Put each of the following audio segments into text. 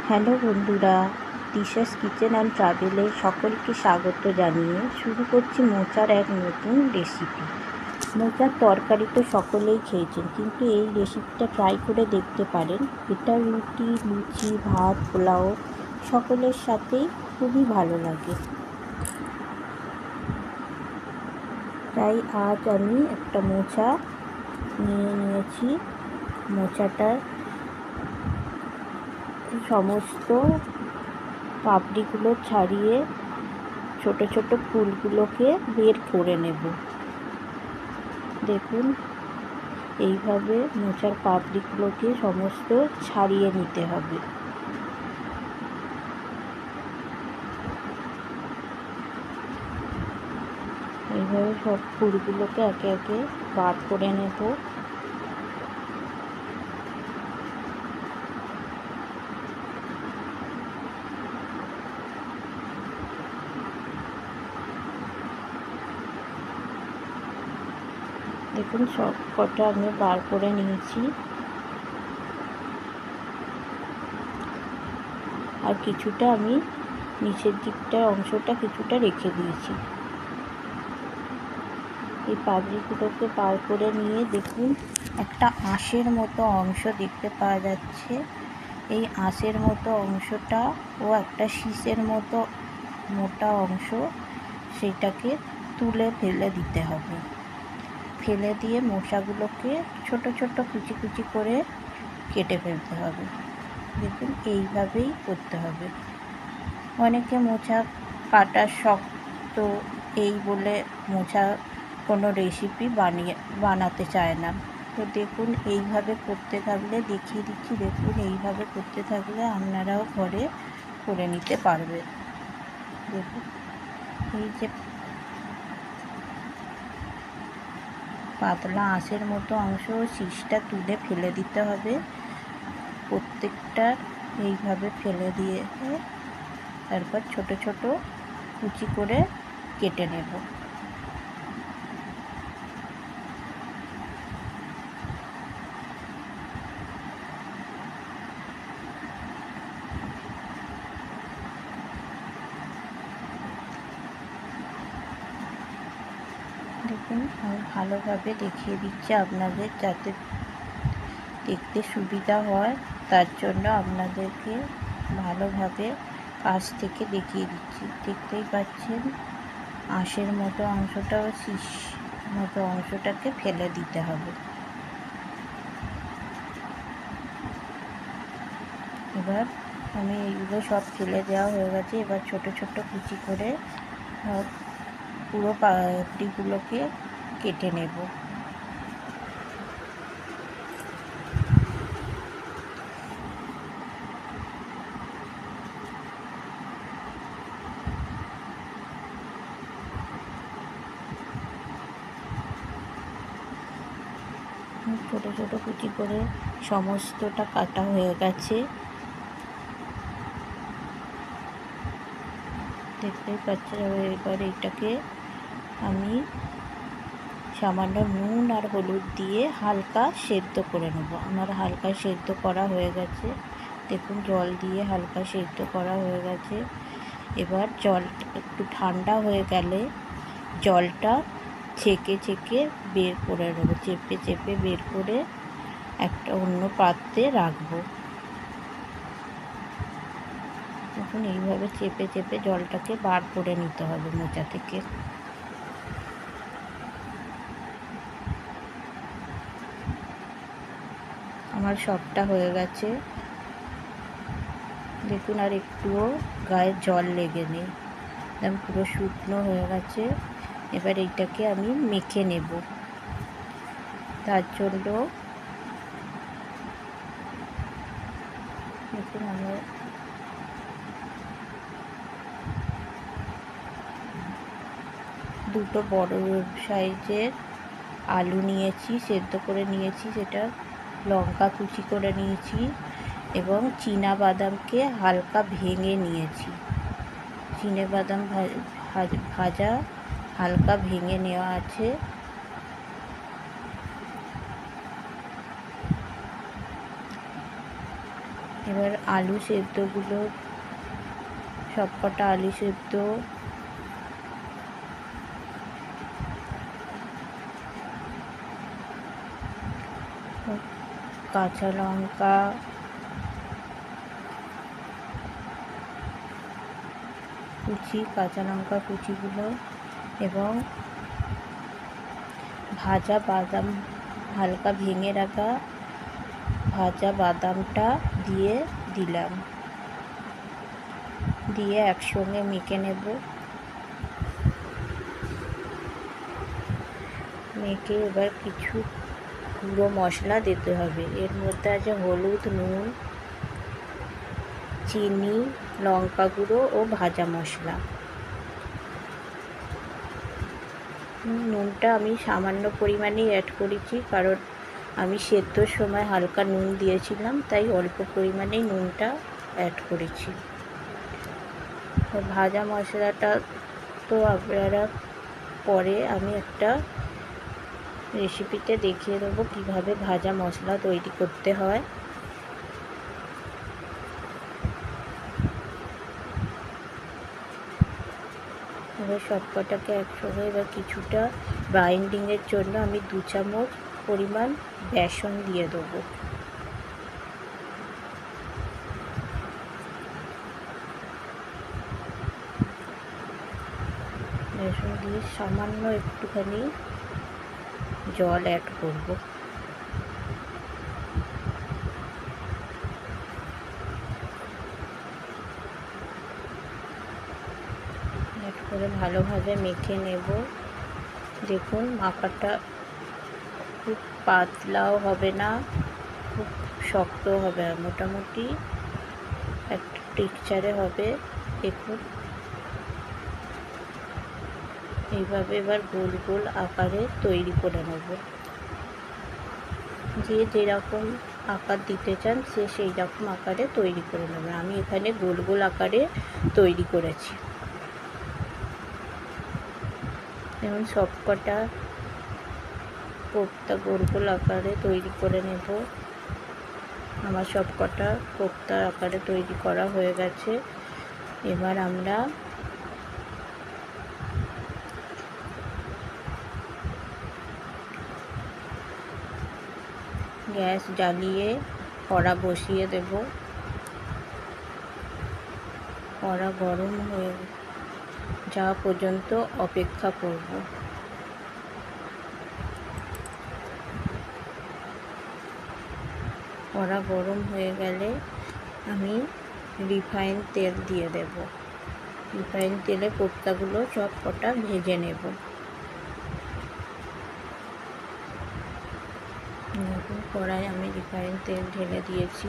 Hello বন্ধুরা, দিশাস kitchen and ট্রাভেলে সকলকে স্বাগত জানিয়ে শুরু করছি মোচার এক নতুন রেসিপি। মোচার তরকারি তো সকলেই খেয়েছেন, কিন্তু এই রেসিপিটা ট্রাই করে দেখতে পারেন। এটা রুটি, লুচি, ভাত, পোলাও সকলের সাথেই খুবই ভালো লাগে। তাই আজ আমি একটা মোচা নিয়েছি। মোচাটার সমস্ত পাপড়িগুলো ছাড়িয়ে ছোট ছোট ফুলগুলোকে বের করে নেব। দেখুন, এইভাবে মোচার পাপড়িগুলোকে সমস্ত ছাড়িয়ে নিতে হবে। এইভাবে সব ফুলগুলোকে একে একে বার করে নেব। দেখুন, সব কটা আমি বার করে নিয়েছি। আর কিছুটা আমি নিচের দিকটার অংশটা কিছুটা রেখে দিয়েছি। এই পাপড়িগুলোকে বার করে নিয়ে দেখুন, একটা আঁশের মতো অংশ দেখতে পাওয়া যাচ্ছে। এই আঁশের মতো অংশটা ও একটা শীষের মতো মোটা অংশ, সেটাকে তুলে ফেলে দিতে হবে। ফেলে দিয়ে মোচাগুলোকে ছোট ছোট কুচি কুচি করে কেটে ফেলতে হবে। দেখুন, এইভাবেই করতে হবে। অনেকে মোচা কাটা শক্ত এই বলে মোচা কোনো রেসিপি বানাতে চায় না। তো দেখুন, এইভাবে করতে থাকলে, দেখিয়ে দিচ্ছি, দেখুন এইভাবে করতে থাকলে আপনারাও ঘরে করে নিতে পারবেন। দেখুন, এই যে পাতলা আঁশের মতো অংশ, শীষটা তুলে ফেলে দিতে হবে। প্রত্যেকটা এইভাবে ফেলে দিয়ে তারপর ছোট ছোট কুচি করে কেটে নেব। দেখুন, আমি ভালোভাবে দেখিয়ে দিচ্ছি আপনাদের, যাতে দেখতে সুবিধা হয়, তার জন্য আপনাদেরকে ভালোভাবে কাছ থেকে দেখিয়ে দিচ্ছি। দেখতেই পাচ্ছেন, আঁশের মতো অংশটা ও শীষ মতো অংশটাকে ফেলে দিতে হবে। এবার আমি এইগুলো সব ফেলে দেওয়া হয়ে গেছে। এবার ছোট ছোট কুচি করে পুরো পাপড়িগুলোকে কেটে নেব। ছোট ছোট কুচি করে সমস্তটা কাটা হয়ে গেছে। দেখতেই পাচ্ছেন। এবার এটাকে আমি সামান্য নুন আর হলুদ দিয়ে হালকা সেদ্ধ করে নেব। আমার হালকা সেদ্ধ করা হয়ে গেছে। দেখুন, জল দিয়ে হালকা সেদ্ধ করা হয়ে গেছে। এবার জলটা একটু ঠান্ডা হয়ে গেলে জলটা ছেঁকে ছেঁকে বের করে নেব। চেপে চেপে বের করে একটা অন্য পাত্রে রাখবো। এখন এইভাবে চেপে চেপে জলটাকে বার করে নিতে হবে মোচা থেকে। আমার সবটা হয়ে গেছে। দেখুন, আর একটুও গায়ে জল লেগে নেই, একদম পুরো শুকনো হয়ে গেছে। এবার এইটাকে আমি মেখে নেব। তার জন্য দেখুন, আমার দুটো বড় সাইজের আলু নিয়েছি, সেদ্ধ করে নিয়েছি, সেটা লঙ্কা কুচি করে নিয়েছি এবং চীনাবাদামকে হালকা ভেঙে নিয়েছি। চীনাবাদাম ভাজা হালকা ভেঙে নেওয়া আছে। এবার আলু সেদ্ধগুলো, সবকটা আলু সেদ্ধ, কাঁচা লঙ্কা, কাঁচা লঙ্কা কুচিগুলো এবং ভাজা বাদাম, হালকা ভেঙে রাখা ভাজা বাদামটা দিলাম, দিয়ে একসঙ্গে মেখে নেব। মেখে এবার কিছু গুঁড়ো মশলা দিতে হবে। এর মধ্যে আছে হলুদ, নুন, চিনি, লঙ্কা গুঁড়ো ও ভাজা মশলা। নুনটা আমি সামান্য পরিমাণেই অ্যাড করেছি, কারণ আমি সেদ্ধর সময় হালকা নুন দিয়েছিলাম, তাই অল্প পরিমাণেই নুনটা অ্যাড করেছি। ভাজা মশলাটা তো আপনারা পরে আমি একটা রেসিপিতে দেখিয়ে দেবো কীভাবে ভাজা মশলা তৈরি করতে হয়। এবার সবকটাকে একসঙ্গে এবার কিছুটা বাইন্ডিংয়ের জন্য আমি 2 চামচ পরিমাণ বেসন দিয়ে দেবো। বেসন দিয়ে সামান্য একটুখানি জল অ্যাড করব। অ্যাড করে ভালোভাবে মেখে নেব। দেখুন মাখাটা খুব পাতলাও হবে না, খুব শক্ত হবে না, মোটামুটি একটা টেক্সচারে হবে। দেখুন এইভাবে এবার গোল গোল আকারে তৈরি করে নেব। যে যেরকম আকার দিতে চান সে সেই রকম আকারে তৈরি করে নেবেন। আমি এখানে গোল গোল আকারে তৈরি করেছি। যেমন সবকটা কোপ্তা গোল গোল আকারে তৈরি করে নেব। আমার সবকটা কোপ্তার আকারে তৈরি করা হয়ে গেছে। এবার আমরা গ্যাস জ্বালিয়ে কড়া বসিয়ে দেব। কড়া গরম হয়ে যাওয়া পর্যন্ত অপেক্ষা করব। কড়া গরম হয়ে গেলে আমি রিফাইন তেল দিয়ে দেব। রিফাইন তেলে কোপ্তাগুলো সব কটা ভেজে নেব। কড়াই আমি রিফাইন তেল ঢেলে দিয়েছি।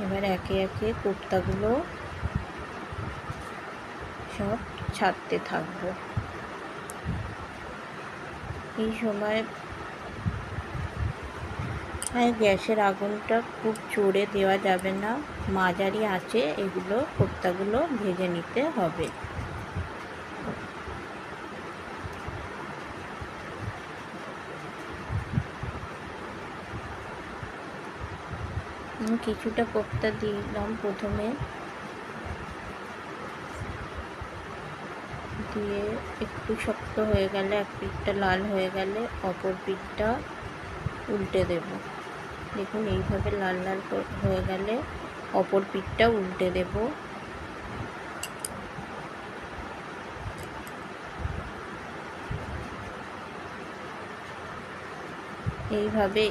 এবার একে একে কোপ্তাগুলো সব ছাড়তে থাকবো। এই সময় গ্যাসের আগুনটা খুব জোরে দেওয়া যাবে না, মাঝারি আঁচে এগুলো কোপ্তাগুলো ভেজে নিতে হবে। কিছুটা কোপ্তা দিলাম প্রথমে, দিয়ে একটু শক্ত হয়ে গেলে, এক পিঠটা লাল হয়ে গেলে অপর পিঠটা উল্টে দেব। দেখুন এইভাবে লাল লাল হয়ে গেলে অপর পিঠটা উল্টে দেব। এইভাবে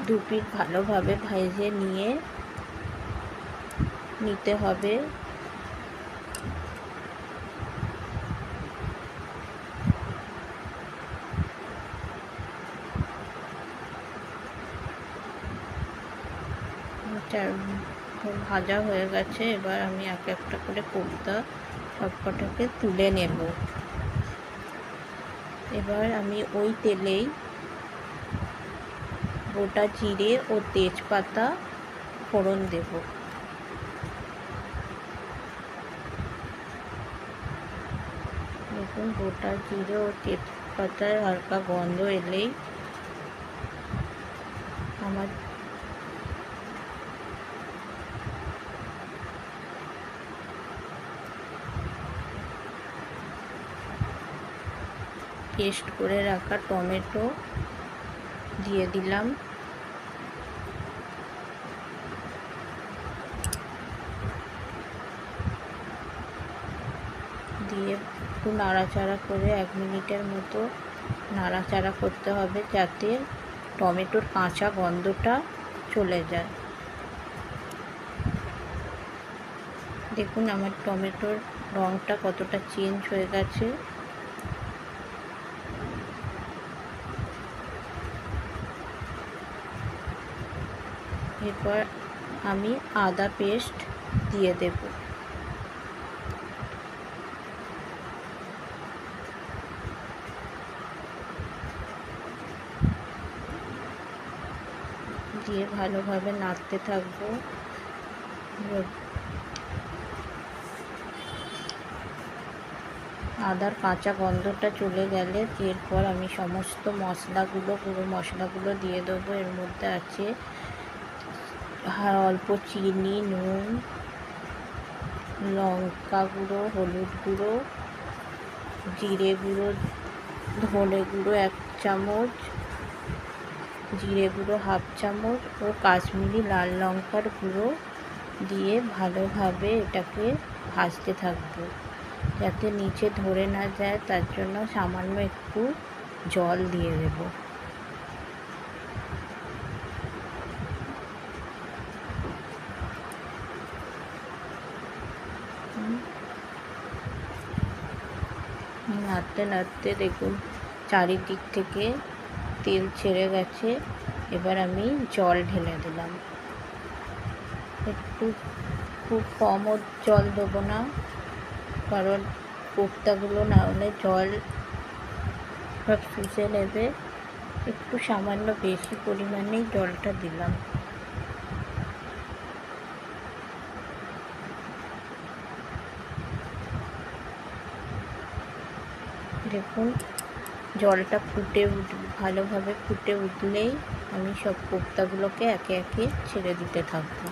দু পিঠ ভালোভাবে ভেজে নিতে হবে। ভাজা হয়ে গেছে। এবার আমি এক একটা করে কোপ্তা সবকটাকে তুলে নেব। এবার আমি ওই তেলেই গোটা জিরে ও তেজপাতা ফোড়ন দেব। দেখুন গোটা জিরে ও তেজপাতা পাতার হালকা গন্ধ এলেই আমার পেস্ট করে রাখা টমেটো দিয়ে দিলাম। দিয়ে একটু নাড়াচাড়া করে 1 মিনিটের মতো নাড়াচাড়া করতে হবে যাতে টমেটোর কাঁচা গন্ধটা চলে যায়। দেখুন আমার টমেটোর রঙটা কতটা চেঞ্জ হয়ে গেছে। এরপর আমি আদা পেস্ট দিয়ে দেব। দিয়ে ভালোভাবে নাড়তে থাকবো। আদার কাঁচা গন্ধটা চলে গেলে এরপর আমি সমস্ত মশলাগুলো, গুঁড়ো মশলাগুলো দিয়ে দেবো। এর মধ্যে আছে অল্প চিনি, নুন, লঙ্কা গুঁড়ো, হলুদ গুঁড়ো, জিরে গুঁড়ো, ধনে গুঁড়ো 1 চামচ, জিরে গুঁড়ো 1/2 চামচ ও কাশ্মীরি লাল লঙ্কার গুঁড়ো দিয়ে ভালোভাবে এটাকে ভাজতে থাকবো যাতে নিচে ধরে না যায়। তার জন্য সামান্য একটু জল দিয়ে দেব। নাড়তে নাড়তে দেখুন চারিদিক থেকে তেল ছেড়ে গেছে। এবার আমি জল ঢেলে দিলাম। একটু খুব কমও জল দেবো না, কারণ কোপ্তাগুলো না হলে জল সব শুষে নেবে। একটু সামান্য বেশি পরিমাণেই জলটা দিলাম। দেখুন জলটা ভালোভাবে ফুটে উঠলেই আমি সব কোপ্তাগুলোকে একে একে ছেড়ে দিতে থাকবো।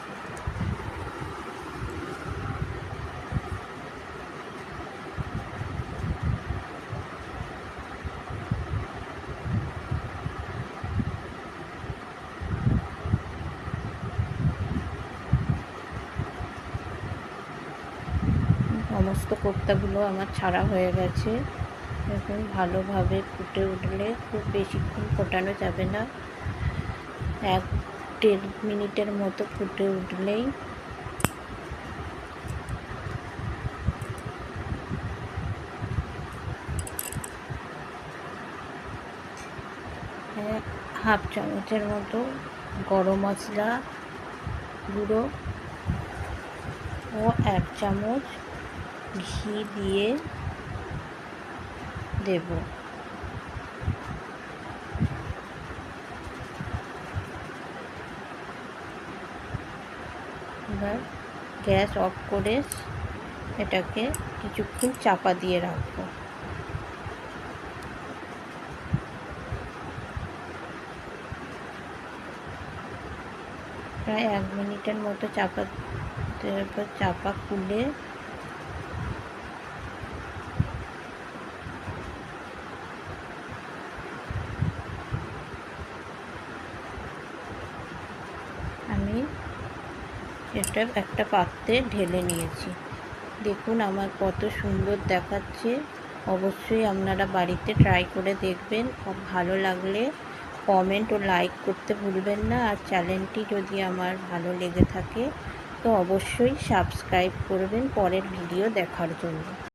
সমস্ত কোপ্তাগুলো আমার ছাড়া হয়ে গেছে। দেখুন ভালোভাবে ফুটে উঠলে, খুব বেশিক্ষণ ফোটানো যাবে না, 1-1.5 মিনিটের মতো ফুটে উঠলেই হাফ চামচের মতো গরম মশলা গুঁড়ো ও 1 চামচ ঘি দিয়ে দেব। এবার গ্যাস অফ করে এটাকে কিছুক্ষণ চাপা দিয়ে রাখবো। প্রায় 1 মিনিটের মতো চাপা খুলে আমি এটা একটা পাত্রে ঢেলে নিয়েছি। দেখুন আমার কত সুন্দর দেখাচ্ছে। অবশ্যই আপনারা বাড়িতে ট্রাই করে দেখবেন। খুব ভালো লাগলে কমেন্ট ও লাইক করতে ভুলবেন না। আর চ্যানেলটি যদি আমার ভালো লেগে থাকে তো অবশ্যই সাবস্ক্রাইব করবেন পরের ভিডিও দেখার জন্য।